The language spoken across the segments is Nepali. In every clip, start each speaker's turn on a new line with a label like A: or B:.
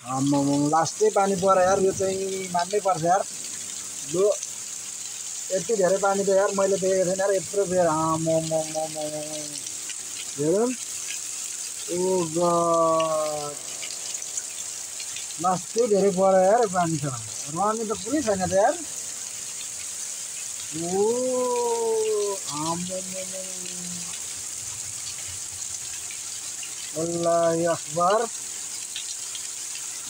A: आम्मामा लास्टै पानी पऱ्यो यार, यो चाहिँ मान्नै पर्छ यार। लु यति धेरै पानी त यार मैले देखेको थिएन यार यत्रो बेर। आम्मामा हेरौँ। ओ गड, लास्टै धेरै पऱ्यो यार पानी त, रहने त पुरै छैन त यार। ओ आम्मामा, अल्लाह अकबर,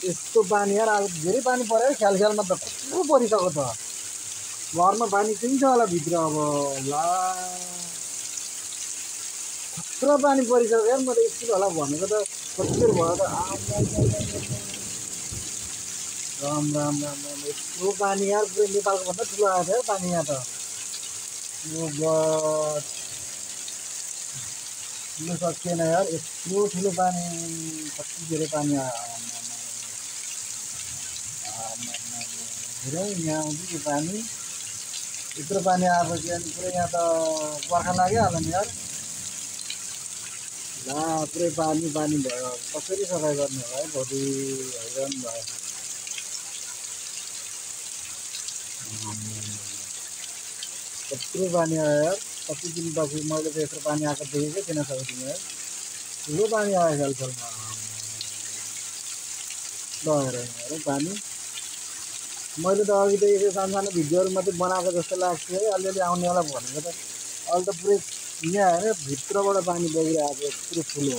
A: यस्तो पानी यार आज धेरै पानी पऱ्यो है ख्याल ख्यालमा त कत्रो परिसक्यो त। घरमा पानी किन्छ होला भित्र अब। ला कत्रो पानी परिसक्यो यार, म त स्कुल होला भनेको त कत्रो भयो त। राम राम राम राम, यत्रो पानी यार पुरै नेपालको भन्दा ठुलो आएको थियो यार पानी यहाँ त। ओ गड, लु सकिएन यार, यत्रो ठुलो पानी, कति धेरै पानी आयो। हेरौँ यहाँ आउँछ यो पानी, यत्रो पानी आएपछि अनि पुरै यहाँ त बर्खा लागिहाल्यो नि यार। ला पुरै पानी पानी भयो, कसरी सफाइ गर्ने होला है, भोलि हैरान भयो। कत्रो पानी आयो यार, कति दिनपछि मैले त यत्रो पानी आएको देखेकै थिइनँ सबैतिर यार, ठुलो पानी आयो खेलखेलमा। ल हेरौँ पानी, मैले त अघि त यसो सानो भिडियोहरू मात्रै बनाएको जस्तो लाग्थ्यो है, अलिअलि आउने होला भनेको त अहिले त पुरै यहाँ हेर भित्रबाट पानी बगिरहेको यत्रो ठुलो।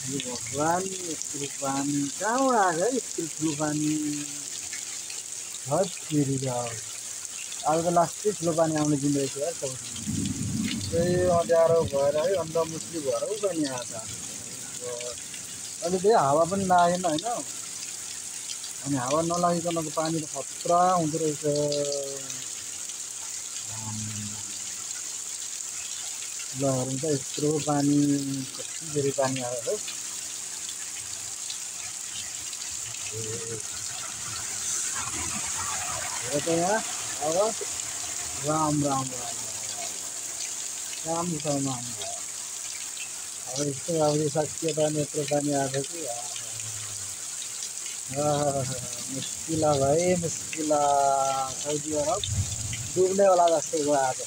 A: भगवान्, यत्रो पानी कहाँबाट आएको है यत्रो ठुलो पानी। फेरि अब त लास्टै ठुलो पानी आउने दिन रहेछ यार सबैसँग। त्यही अँध्यारो भएर है, अन्त मुस्लिम भएर ऊ पानी आएको छ। अहिले त्यही हावा पनि लागेन होइन, अनि हावा नलागिकनको पानी त खतरा हुँदो रहेछ। ल हेरौँ त यत्रो पानी, कति धेरै पानी आयो है। हेर त यहाँ अब राम राम राम राम्रोसँग अब यस्तो अब सकियो त यत्रो पानी आएको कि मुस्किल भाइ मुस्किल। साउदी अरब डुब्ने होला जस्तो गयो आज।